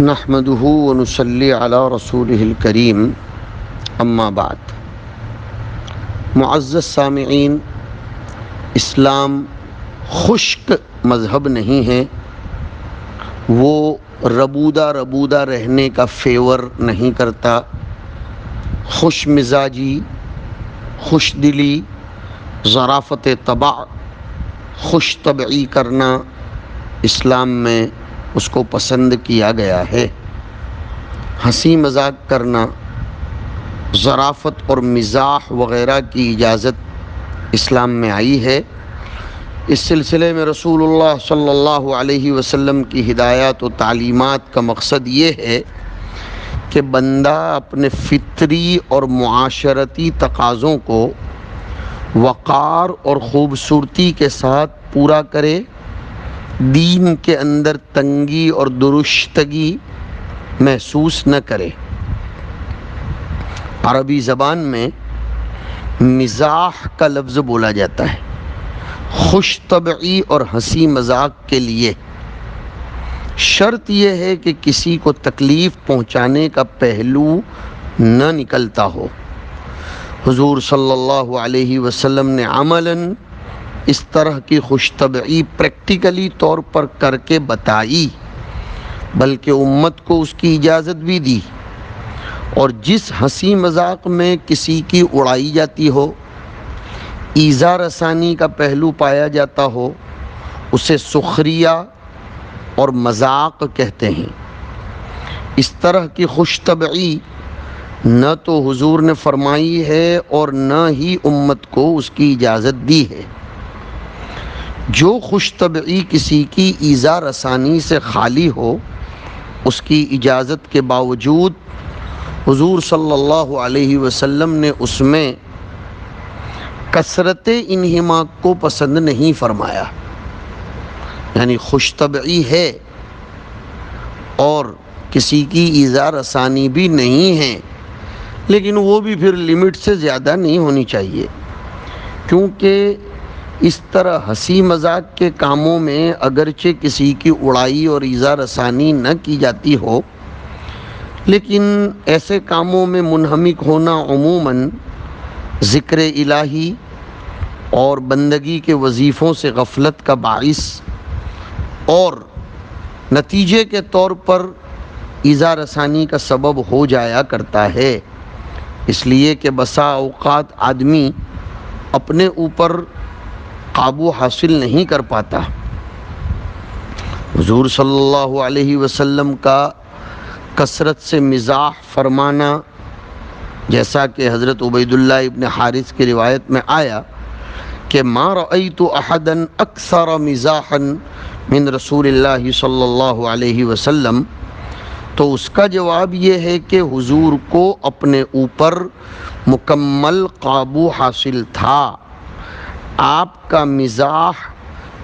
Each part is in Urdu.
نحمده ونصلي على رسوله الكريم اما بعد۔ معزز سامعین، اسلام خشک مذہب نہیں ہے، وہ ربودہ رہنے کا فیور نہیں کرتا۔ خوش مزاجی، خوش دلی، ظرافت طبع، خوش طبعی کرنا اسلام میں اس کو پسند کیا گیا ہے۔ ہنسی مذاق کرنا، ظرافت اور مزاح وغیرہ کی اجازت اسلام میں آئی ہے۔ اس سلسلے میں رسول اللہ صلی اللہ علیہ وسلم کی ہدایات و تعلیمات کا مقصد یہ ہے کہ بندہ اپنے فطری اور معاشرتی تقاضوں کو وقار اور خوبصورتی کے ساتھ پورا کرے، دین کے اندر تنگی اور درشتگی محسوس نہ کرے۔ عربی زبان میں مزاح کا لفظ بولا جاتا ہے خوش طبعی اور ہنسی مذاق کے لیے۔ شرط یہ ہے کہ کسی کو تکلیف پہنچانے کا پہلو نہ نکلتا ہو۔ حضور صلی اللہ علیہ وسلم نے عملاً اس طرح کی خوش طبعی پریکٹیکلی طور پر کر کے بتائی، بلکہ امت کو اس کی اجازت بھی دی، اور جس ہنسی مذاق میں کسی کی اڑائی جاتی ہو، ایذا رسانی کا پہلو پایا جاتا ہو، اسے سخریہ اور مذاق کہتے ہیں۔ اس طرح کی خوش طبعی نہ تو حضور نے فرمائی ہے اور نہ ہی امت کو اس کی اجازت دی ہے۔ جو خوش طبعی کسی کی ایذا رسانی سے خالی ہو، اس کی اجازت کے باوجود حضور صلی اللہ علیہ وسلم نے اس میں کثرت انہماک کو پسند نہیں فرمایا۔ یعنی خوش طبعی ہے اور کسی کی ایذا رسانی بھی نہیں ہے، لیکن وہ بھی پھر لمٹ سے زیادہ نہیں ہونی چاہیے، کیونکہ اس طرح ہنسی مذاق کے کاموں میں اگرچہ کسی کی اڑائی اور ایذا رسانی نہ کی جاتی ہو، لیکن ایسے کاموں میں منہمک ہونا عموماً ذکر الہی اور بندگی کے وظیفوں سے غفلت کا باعث اور نتیجے کے طور پر ایذا رسانی کا سبب ہو جایا کرتا ہے۔ اس لیے کہ بسا اوقات آدمی اپنے اوپر قابو حاصل نہیں کر پاتا۔ حضور صلی اللہ علیہ وسلم کا کثرت سے مزاح فرمانا، جیسا کہ حضرت عبید اللہ ابن حارث کی روایت میں آیا کہ ما رأیت احدا اکثر مزاحا من رسول اللہ صلی اللہ علیہ وسلم، تو اس کا جواب یہ ہے کہ حضور کو اپنے اوپر مکمل قابو حاصل تھا۔ آپ کا مزاح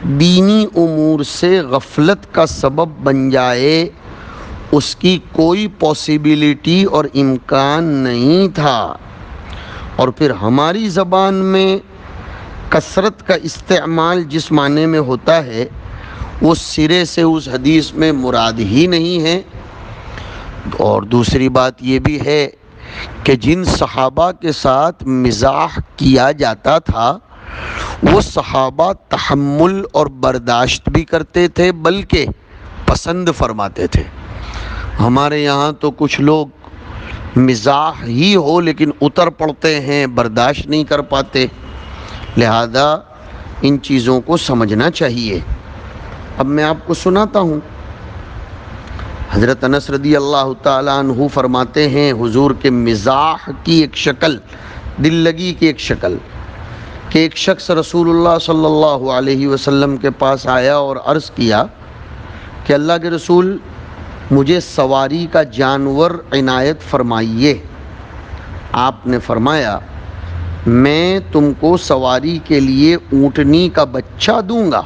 دینی امور سے غفلت کا سبب بن جائے، اس کی کوئی پاسیبلٹی اور امکان نہیں تھا۔ اور پھر ہماری زبان میں کثرت کا استعمال جس معنی میں ہوتا ہے، وہ سرے سے اس حدیث میں مراد ہی نہیں ہے۔ اور دوسری بات یہ بھی ہے کہ جن صحابہ کے ساتھ مزاح کیا جاتا تھا، وہ صحابہ تحمل اور برداشت بھی کرتے تھے، بلکہ پسند فرماتے تھے۔ ہمارے یہاں تو کچھ لوگ مزاح ہی ہو لیکن اتر پڑتے ہیں، برداشت نہیں کر پاتے۔ لہذا ان چیزوں کو سمجھنا چاہیے۔ اب میں آپ کو سناتا ہوں۔ حضرت انس رضی اللہ تعالیٰ عنہ فرماتے ہیں، حضور کے مزاح کی ایک شکل، دل لگی کی ایک شکل، کہ ایک شخص رسول اللہ صلی اللہ علیہ وسلم کے پاس آیا اور عرض کیا کہ اللہ کے رسول، مجھے سواری کا جانور عنایت فرمائیے۔ آپ نے فرمایا، میں تم کو سواری کے لیے اونٹنی کا بچہ دوں گا۔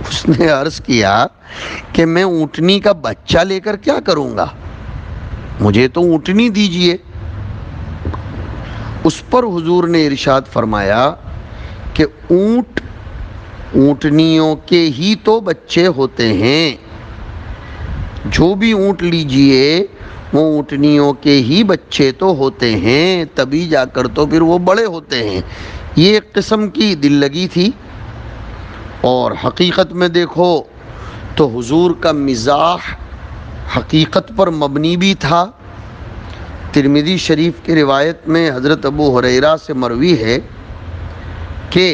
اس نے عرض کیا کہ میں اونٹنی کا بچہ لے کر کیا کروں گا، مجھے تو اونٹنی دیجئے۔ اس پر حضور نے ارشاد فرمایا کہ اونٹنیوں کے ہی تو بچے ہوتے ہیں، جو بھی اونٹ لیجئے وہ اونٹنیوں کے ہی بچے تو ہوتے ہیں، تبھی جا کر تو پھر وہ بڑے ہوتے ہیں۔ یہ ایک قسم کی دل لگی تھی، اور حقیقت میں دیکھو تو حضور کا مزاح حقیقت پر مبنی بھی تھا۔ ترمذی شریف کی روایت میں حضرت ابو ہریرہ سے مروی ہے کہ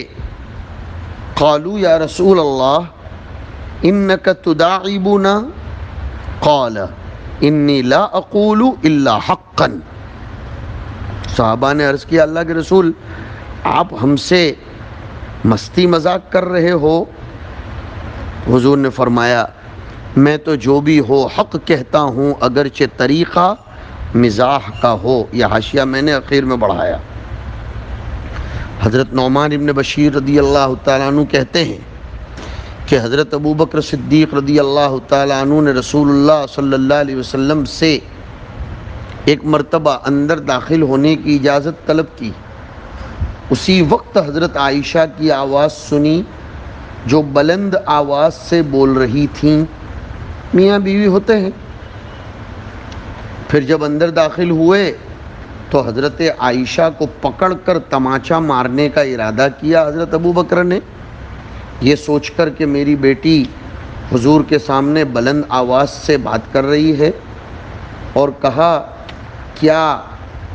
قالوا یا رسول اللہ انک تداعبنا قال انی لا اقول الا حقا۔ صحابہ نے عرض کیا اللہ کے رسول آپ ہم سے مستی مذاق کر رہے ہو؟ حضور نے فرمایا میں تو جو بھی ہو حق کہتا ہوں، اگرچہ طریقہ مزاح کا ہو۔ یہ حاشیہ میں نے اخیر میں بڑھایا۔ حضرت نعمان ابن بشیر رضی اللہ تعالیٰ عنہ کہتے ہیں کہ حضرت ابو بکر صدیق رضی اللہ تعالیٰ عنہ نے رسول اللہ صلی اللہ علیہ وسلم سے ایک مرتبہ اندر داخل ہونے کی اجازت طلب کی۔ اسی وقت حضرت عائشہ کی آواز سنی جو بلند آواز سے بول رہی تھیں۔ میاں بیوی ہوتے ہیں۔ پھر جب اندر داخل ہوئے تو حضرت عائشہ کو پکڑ کر تماچا مارنے کا ارادہ کیا حضرت ابو بکر نے، یہ سوچ کر کہ میری بیٹی حضور کے سامنے بلند آواز سے بات کر رہی ہے، اور کہا کیا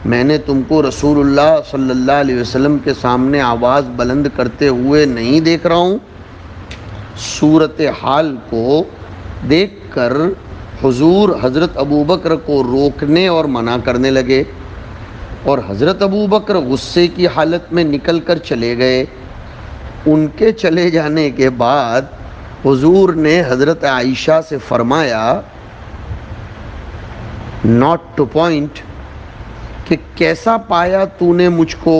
میں نے تم کو رسول اللہ صلی اللہ علیہ وسلم کے سامنے آواز بلند کرتے ہوئے نہیں دیکھ رہا ہوں؟ صورتحال کو دیکھ کر حضور حضرت ابو بکر کو روکنے اور منع کرنے لگے، اور حضرت ابو بکر غصے کی حالت میں نکل کر چلے گئے۔ ان کے چلے جانے کے بعد حضور نے حضرت عائشہ سے فرمایا نوٹ ٹو پوائنٹ کہ کیسا پایا تو نے مجھ کو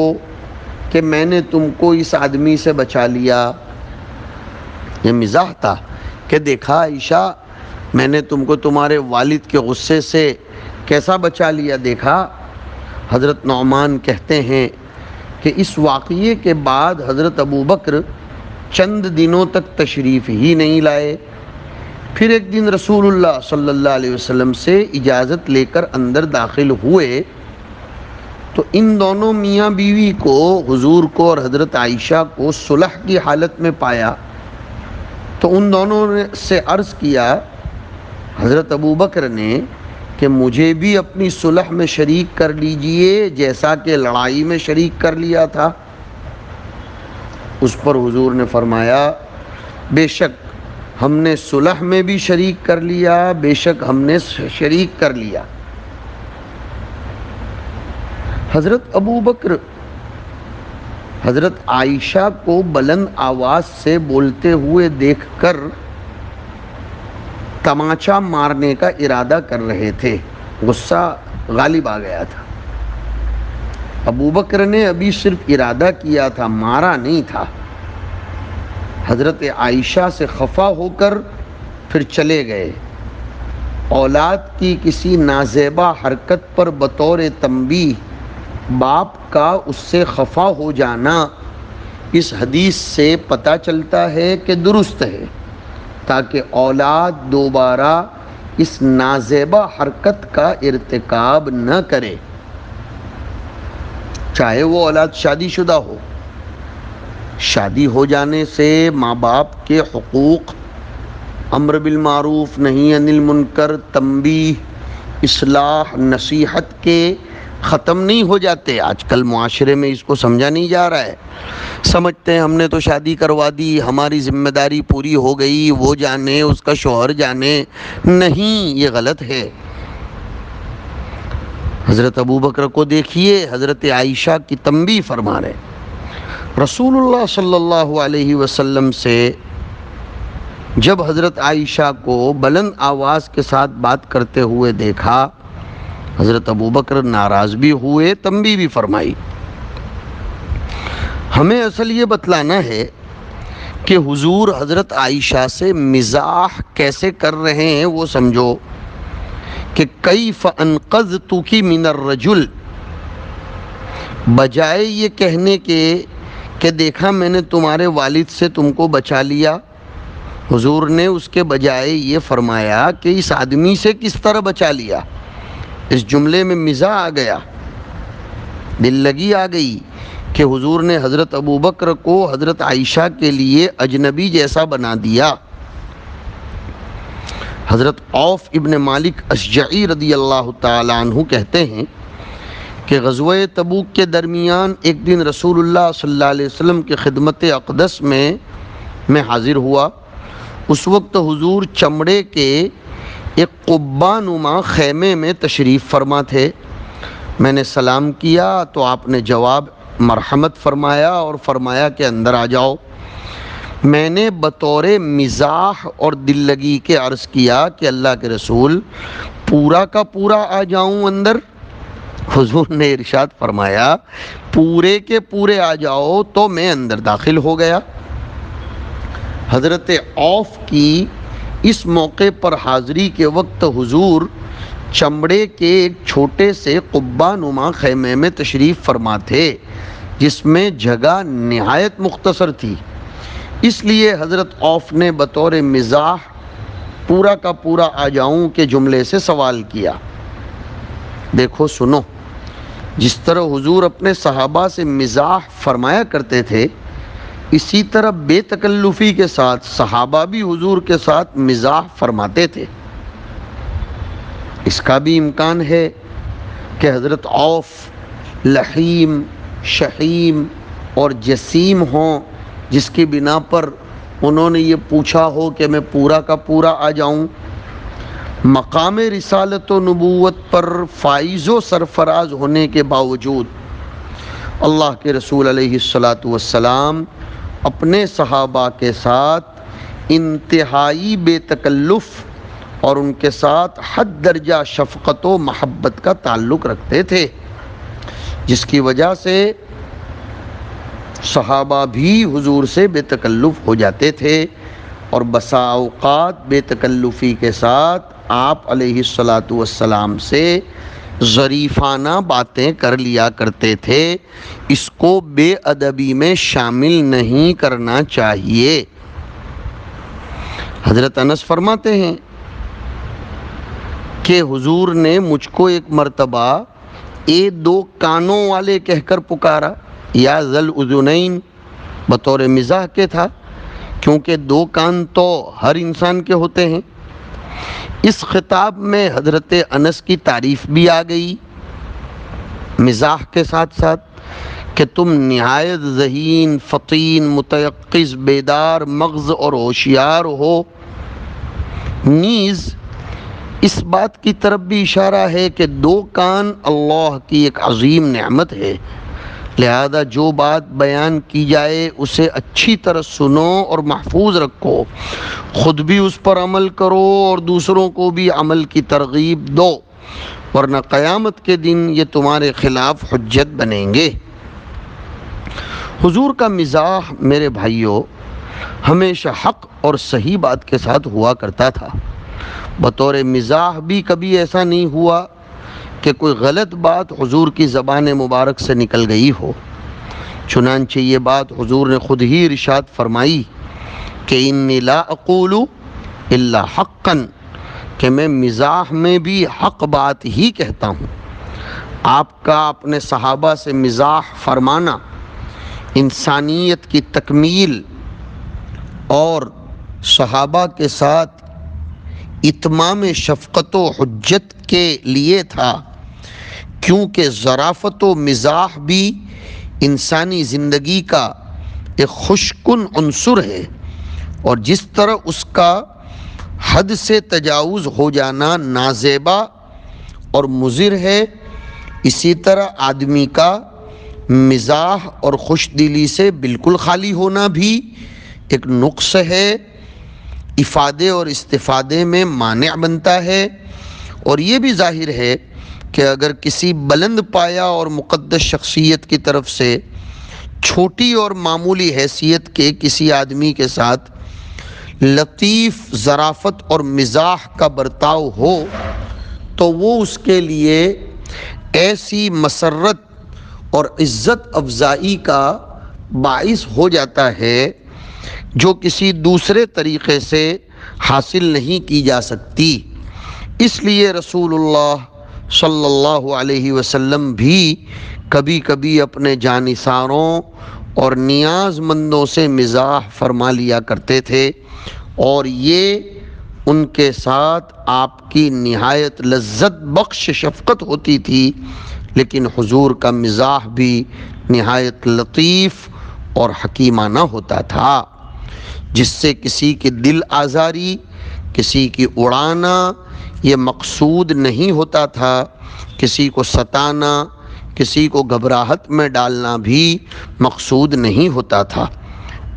کہ میں نے تم کو اس آدمی سے بچا لیا؟ یہ مزاح تھا کہ دیکھا عائشہ میں نے تم کو تمہارے والد کے غصے سے کیسا بچا لیا دیکھا۔ حضرت نعمان کہتے ہیں کہ اس واقعے کے بعد حضرت ابو بکر چند دنوں تک تشریف ہی نہیں لائے۔ پھر ایک دن رسول اللہ صلی اللہ علیہ وسلم سے اجازت لے کر اندر داخل ہوئے تو ان دونوں میاں بیوی کو، حضور کو اور حضرت عائشہ کو صلح کی حالت میں پایا، تو ان دونوں نے سے عرض کیا حضرت ابو بکر نے کہ مجھے بھی اپنی صلح میں شریک کر لیجئے جیسا کہ لڑائی میں شریک کر لیا تھا۔ اس پر حضور نے فرمایا بے شک ہم نے صلح میں بھی شریک کر لیا، بے شک ہم نے شریک کر لیا۔ حضرت ابو بکر حضرت عائشہ کو بلند آواز سے بولتے ہوئے دیکھ کر تماچا مارنے کا ارادہ کر رہے تھے، غصہ غالب آ گیا تھا۔ ابو بکر نے ابھی صرف ارادہ کیا تھا، مارا نہیں تھا۔ حضرت عائشہ سے خفا ہو کر پھر چلے گئے۔ اولاد کی کسی نازیبا حرکت پر بطور تنبیہ باپ کا اس سے خفا ہو جانا اس حدیث سے پتہ چلتا ہے کہ درست ہے، تاکہ اولاد دوبارہ اس نازیبا حرکت کا ارتکاب نہ کرے، چاہے وہ اولاد شادی شدہ ہو۔ شادی ہو جانے سے ماں باپ کے حقوق، امر بالمعروف نہی عن المنکر، تنبیہ، اصلاح، نصیحت کے ختم نہیں ہو جاتے۔ آج کل معاشرے میں اس کو سمجھا نہیں جا رہا ہے، سمجھتے ہیں ہم نے تو شادی کروا دی، ہماری ذمہ داری پوری ہو گئی، وہ جانے اس کا شوہر جانے۔ نہیں، یہ غلط ہے۔ حضرت ابو بکر کو دیکھیے، حضرت عائشہ کی تنبیہ فرما رہے۔ رسول اللہ صلی اللہ علیہ وسلم سے جب حضرت عائشہ کو بلند آواز کے ساتھ بات کرتے ہوئے دیکھا، حضرت ابو بکر ناراض بھی ہوئے، تنبیہ بھی فرمائی۔ ہمیں اصل یہ بتلانا ہے کہ حضور حضرت عائشہ سے مزاح کیسے کر رہے ہیں وہ سمجھو، کہ کیف انقذتک من الرجل، بجائے یہ کہنے کے کہ دیکھا میں نے تمہارے والد سے تم کو بچا لیا، حضور نے اس کے بجائے یہ فرمایا کہ اس آدمی سے کس طرح بچا لیا۔ اس جملے میں مزاح آ گیا، دل لگی آ گئی کہ حضور نے حضرت ابوبکر کو حضرت عائشہ کے لیے اجنبی جیسا بنا دیا۔ حضرت عوف ابن مالک اشجعی رضی اللہ تعالی عنہ کہتے ہیں کہ غزوہ تبوک کے درمیان ایک دن رسول اللہ صلی اللہ علیہ وسلم کی خدمت اقدس میں حاضر ہوا۔ اس وقت حضور چمڑے کے ایک قبہ نما خیمے میں تشریف فرما تھے۔ میں نے سلام کیا تو آپ نے جواب مرحمت فرمایا اور فرمایا کہ اندر آ جاؤ۔ میں نے بطور مزاح اور دل لگی کے عرض کیا کہ اللہ کے رسول پورا کا پورا آ جاؤں اندر؟ حضور نے ارشاد فرمایا پورے کے پورے آ جاؤ، تو میں اندر داخل ہو گیا۔ حضرت عوف کی اس موقع پر حاضری کے وقت حضور چمڑے کے ایک چھوٹے سے قبہ نما خیمے میں تشریف فرما تھے، جس میں جگہ نہایت مختصر تھی۔ اس لیے حضرت عوف نے بطور مزاح پورا کا پورا آ جاؤں کے جملے سے سوال کیا۔ دیکھو سنو، جس طرح حضور اپنے صحابہ سے مزاح فرمایا کرتے تھے، اسی طرح بے تکلفی کے ساتھ صحابہ بھی حضور کے ساتھ مزاح فرماتے تھے۔ اس کا بھی امکان ہے کہ حضرت عوف لحیم، شحیم اور جسیم ہوں، جس کی بنا پر انہوں نے یہ پوچھا ہو کہ میں پورا کا پورا آ جاؤں۔ مقام رسالت و نبوت پر فائز و سرفراز ہونے کے باوجود اللہ کے رسول علیہ السلام اپنے صحابہ کے ساتھ انتہائی بے تکلف اور ان کے ساتھ حد درجہ شفقت و محبت کا تعلق رکھتے تھے، جس کی وجہ سے صحابہ بھی حضور سے بے تکلف ہو جاتے تھے اور بسا اوقات بے تکلفی کے ساتھ آپ علیہ السلام سے ظریفانہ باتیں کر لیا کرتے تھے۔ اس کو بے ادبی میں شامل نہیں کرنا چاہیے۔ حضرت انس فرماتے ہیں کہ حضور نے مجھ کو ایک مرتبہ دو کانوں والے کہہ کر پکارا، یا ذل اذنین، بطور مزاح کے تھا، کیونکہ دو کان تو ہر انسان کے ہوتے ہیں۔ اس خطاب میں حضرت انس کی تعریف بھی آ گئی مزاح کے ساتھ ساتھ کہ تم نہایت ذہین، فطین، متیقظ، بیدار مغز اور ہوشیار ہو۔ نیز اس بات کی طرف بھی اشارہ ہے کہ دو کان اللہ کی ایک عظیم نعمت ہے، لہذا جو بات بیان کی جائے اسے اچھی طرح سنو اور محفوظ رکھو، خود بھی اس پر عمل کرو اور دوسروں کو بھی عمل کی ترغیب دو، ورنہ قیامت کے دن یہ تمہارے خلاف حجت بنیں گے۔ حضور کا مزاح میرے بھائیوں ہمیشہ حق اور صحیح بات کے ساتھ ہوا کرتا تھا۔ بطور مزاح بھی کبھی ایسا نہیں ہوا کہ کوئی غلط بات حضور کی زبان مبارک سے نکل گئی ہو۔ چنانچہ یہ بات حضور نے خود ہی ارشاد فرمائی کہ انی لا اقول الا حقا، کہ میں مزاح میں بھی حق بات ہی کہتا ہوں۔ آپ کا اپنے صحابہ سے مزاح فرمانا انسانیت کی تکمیل اور صحابہ کے ساتھ اتمام شفقت و حجت کے لیے تھا، کیونکہ ظرافت و مزاح بھی انسانی زندگی کا ایک خوش کن عنصر ہے، اور جس طرح اس کا حد سے تجاوز ہو جانا نازیبا اور مضر ہے، اسی طرح آدمی کا مزاح اور خوش دلی سے بالکل خالی ہونا بھی ایک نقص ہے، افادے اور استفادے میں مانع بنتا ہے۔ اور یہ بھی ظاہر ہے کہ اگر کسی بلند پایا اور مقدس شخصیت کی طرف سے چھوٹی اور معمولی حیثیت کے کسی آدمی کے ساتھ لطیف ظرافت اور مزاح کا برتاؤ ہو تو وہ اس کے لیے ایسی مسرت اور عزت افزائی کا باعث ہو جاتا ہے جو کسی دوسرے طریقے سے حاصل نہیں کی جا سکتی۔ اس لیے رسول اللہ صلی اللہ علیہ وسلم بھی کبھی کبھی اپنے جانثاروں اور نیاز مندوں سے مزاح فرما لیا کرتے تھے، اور یہ ان کے ساتھ آپ کی نہایت لذت بخش شفقت ہوتی تھی۔ لیکن حضور کا مزاح بھی نہایت لطیف اور حکیمانہ ہوتا تھا، جس سے کسی کی دل آزاری، کسی کی اڑانا یہ مقصود نہیں ہوتا تھا، کسی کو ستانا، کسی کو گھبراہٹ میں ڈالنا بھی مقصود نہیں ہوتا تھا۔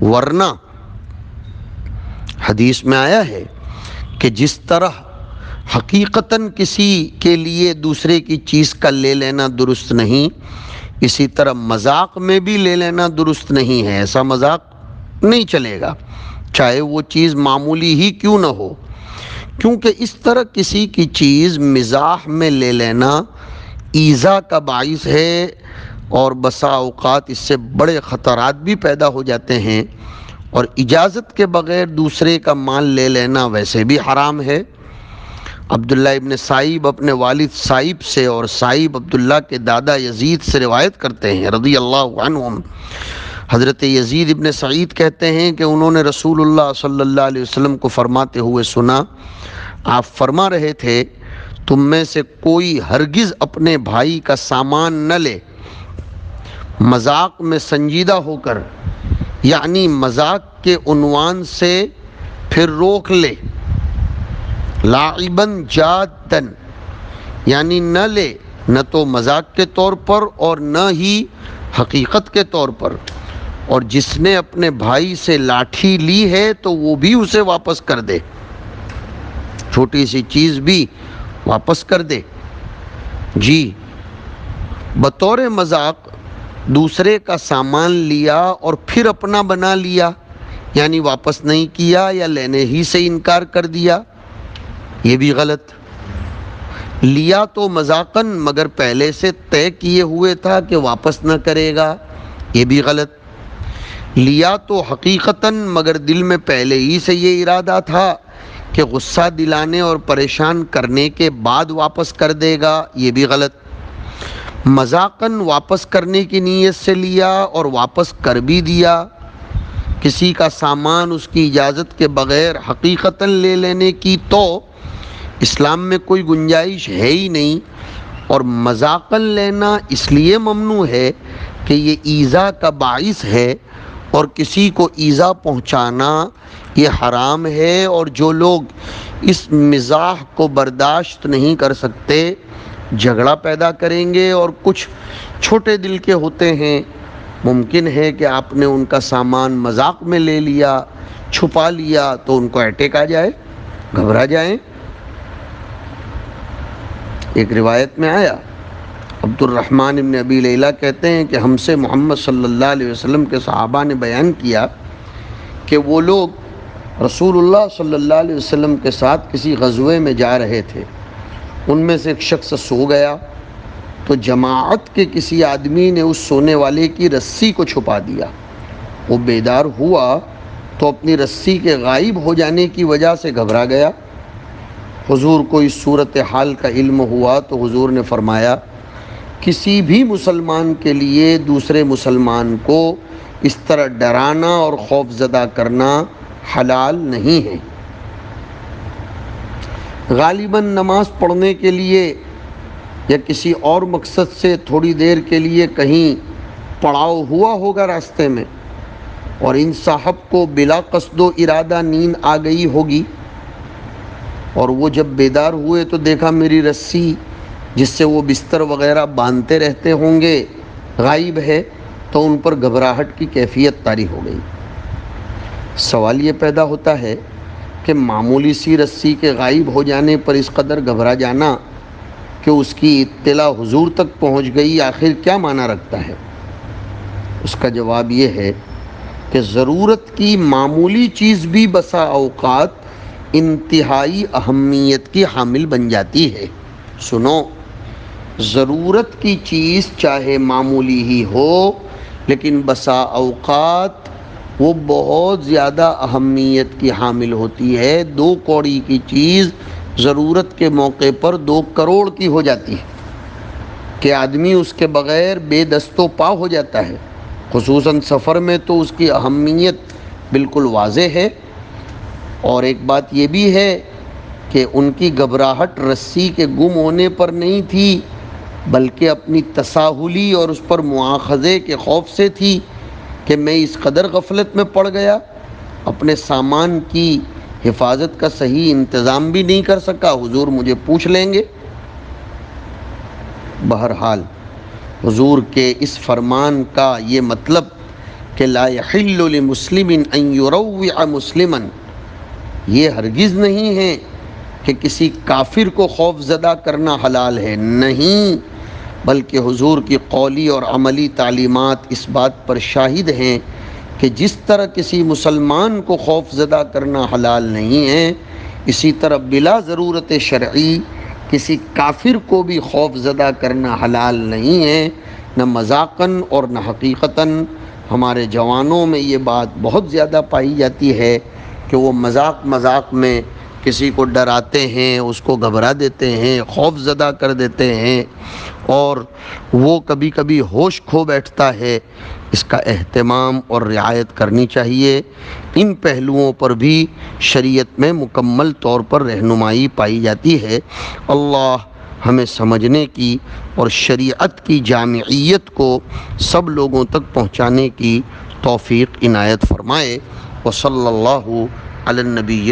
ورنہ حدیث میں آیا ہے کہ جس طرح حقیقتاً کسی کے لیے دوسرے کی چیز کا لے لینا درست نہیں، اسی طرح مذاق میں بھی لے لینا درست نہیں ہے۔ ایسا مذاق نہیں چلے گا، چاہے وہ چیز معمولی ہی کیوں نہ ہو، کیونکہ اس طرح کسی کی چیز مزاح میں لے لینا ایذا کا باعث ہے، اور بسا اوقات اس سے بڑے خطرات بھی پیدا ہو جاتے ہیں، اور اجازت کے بغیر دوسرے کا مال لے لینا ویسے بھی حرام ہے۔ عبداللہ ابن سائب اپنے والد سائب سے اور سائب عبداللہ کے دادا یزید سے روایت کرتے ہیں رضی اللہ عنہم۔ حضرت یزید ابن سعید کہتے ہیں کہ انہوں نے رسول اللہ صلی اللہ علیہ وسلم کو فرماتے ہوئے سنا، آپ فرما رہے تھے، تم میں سے کوئی ہرگز اپنے بھائی کا سامان نہ لے مذاق میں سنجیدہ ہو کر، یعنی مذاق کے عنوان سے پھر روک لے، لاعباً جاداً، یعنی نہ لے، نہ تو مذاق کے طور پر اور نہ ہی حقیقت کے طور پر، اور جس نے اپنے بھائی سے لاٹھی لی ہے تو وہ بھی اسے واپس کر دے، چھوٹی سی چیز بھی واپس کر دے۔ جی، بطور مذاق دوسرے کا سامان لیا اور پھر اپنا بنا لیا، یعنی واپس نہیں کیا یا لینے ہی سے انکار کر دیا، یہ بھی غلط۔ لیا تو مذاقاً مگر پہلے سے طے کیے ہوئے تھا کہ واپس نہ کرے گا، یہ بھی غلط۔ لیا تو حقیقتاً مگر دل میں پہلے ہی سے یہ ارادہ تھا کہ غصہ دلانے اور پریشان کرنے کے بعد واپس کر دے گا، یہ بھی غلط۔ مذاقاً واپس کرنے کی نیت سے لیا اور واپس کر بھی دیا، کسی کا سامان اس کی اجازت کے بغیر حقیقتاً لے لینے کی تو اسلام میں کوئی گنجائش ہے ہی نہیں، اور مذاقاً لینا اس لیے ممنوع ہے کہ یہ ایذا کا باعث ہے، اور کسی کو ایذا پہنچانا یہ حرام ہے، اور جو لوگ اس مزاح کو برداشت نہیں کر سکتے جھگڑا پیدا کریں گے، اور کچھ چھوٹے دل کے ہوتے ہیں، ممکن ہے کہ آپ نے ان کا سامان مذاق میں لے لیا، چھپا لیا، تو ان کو اٹیک آ جائے، گھبرا جائیں۔ ایک روایت میں آیا، عبد الرحمن ابن ابی لیلہ کہتے ہیں کہ ہم سے محمد صلی اللہ علیہ وسلم کے صحابہ نے بیان کیا کہ وہ لوگ رسول اللہ صلی اللہ علیہ وسلم کے ساتھ کسی غزوے میں جا رہے تھے، ان میں سے ایک شخص سو گیا تو جماعت کے کسی آدمی نے اس سونے والے کی رسی کو چھپا دیا، وہ بیدار ہوا تو اپنی رسی کے غائب ہو جانے کی وجہ سے گھبرا گیا۔ حضور کو اس صورتحال کا علم ہوا تو حضور نے فرمایا، کسی بھی مسلمان کے لیے دوسرے مسلمان کو اس طرح ڈرانا اور خوف زدہ کرنا حلال نہیں ہے۔ غالباً نماز پڑھنے کے لیے یا کسی اور مقصد سے تھوڑی دیر کے لیے کہیں پڑاؤ ہوا ہوگا راستے میں، اور ان صاحب کو بلا قصد و ارادہ نیند آ گئی ہوگی، اور وہ جب بیدار ہوئے تو دیکھا میری رسی جس سے وہ بستر وغیرہ باندھتے رہتے ہوں گے غائب ہے، تو ان پر گھبراہٹ کی کیفیت طاری ہو گئی۔ سوال یہ پیدا ہوتا ہے کہ معمولی سی رسی کے غائب ہو جانے پر اس قدر گھبرا جانا کہ اس کی اطلاع حضور تک پہنچ گئی، آخر کیا معنی رکھتا ہے؟ اس کا جواب یہ ہے کہ ضرورت کی معمولی چیز بھی بسا اوقات انتہائی اہمیت کی حامل بن جاتی ہے۔ سنو، ضرورت کی چیز چاہے معمولی ہی ہو، لیکن بسا اوقات وہ بہت زیادہ اہمیت کی حامل ہوتی ہے۔ 2 کوڑی کی چیز ضرورت کے موقع پر 2 کروڑ کی ہو جاتی ہے کہ آدمی اس کے بغیر بے دست و پا ہو جاتا ہے۔ خصوصاً سفر میں تو اس کی اہمیت بالکل واضح ہے۔ اور ایک بات یہ بھی ہے کہ ان کی گھبراہٹ رسی کے گم ہونے پر نہیں تھی، بلکہ اپنی تساہلی اور اس پر مواخذے کے خوف سے تھی کہ میں اس قدر غفلت میں پڑ گیا، اپنے سامان کی حفاظت کا صحیح انتظام بھی نہیں کر سکا، حضور مجھے پوچھ لیں گے۔ بہرحال حضور کے اس فرمان کا یہ مطلب کہ لا یحل لمسلم ان یروع مسلما، یہ ہرگز نہیں ہے کہ کسی کافر کو خوف زدہ کرنا حلال ہے، نہیں، بلکہ حضور کی قولی اور عملی تعلیمات اس بات پر شاہد ہیں کہ جس طرح کسی مسلمان کو خوف زدہ کرنا حلال نہیں ہے، اسی طرح بلا ضرورت شرعی کسی کافر کو بھی خوف زدہ کرنا حلال نہیں ہے، نہ مذاقاً اور نہ حقیقتاً۔ ہمارے جوانوں میں یہ بات بہت زیادہ پائی جاتی ہے کہ وہ مذاق میں کسی کو ڈراتے ہیں، اس کو گھبرا دیتے ہیں، خوف زدہ کر دیتے ہیں، اور وہ کبھی کبھی ہوش کھو بیٹھتا ہے۔ اس کا اہتمام اور رعایت کرنی چاہیے۔ ان پہلوؤں پر بھی شریعت میں مکمل طور پر رہنمائی پائی جاتی ہے۔ اللہ ہمیں سمجھنے کی اور شریعت کی جامعیت کو سب لوگوں تک پہنچانے کی توفیق عنایت فرمائے۔ وصلی اللہ علی النبی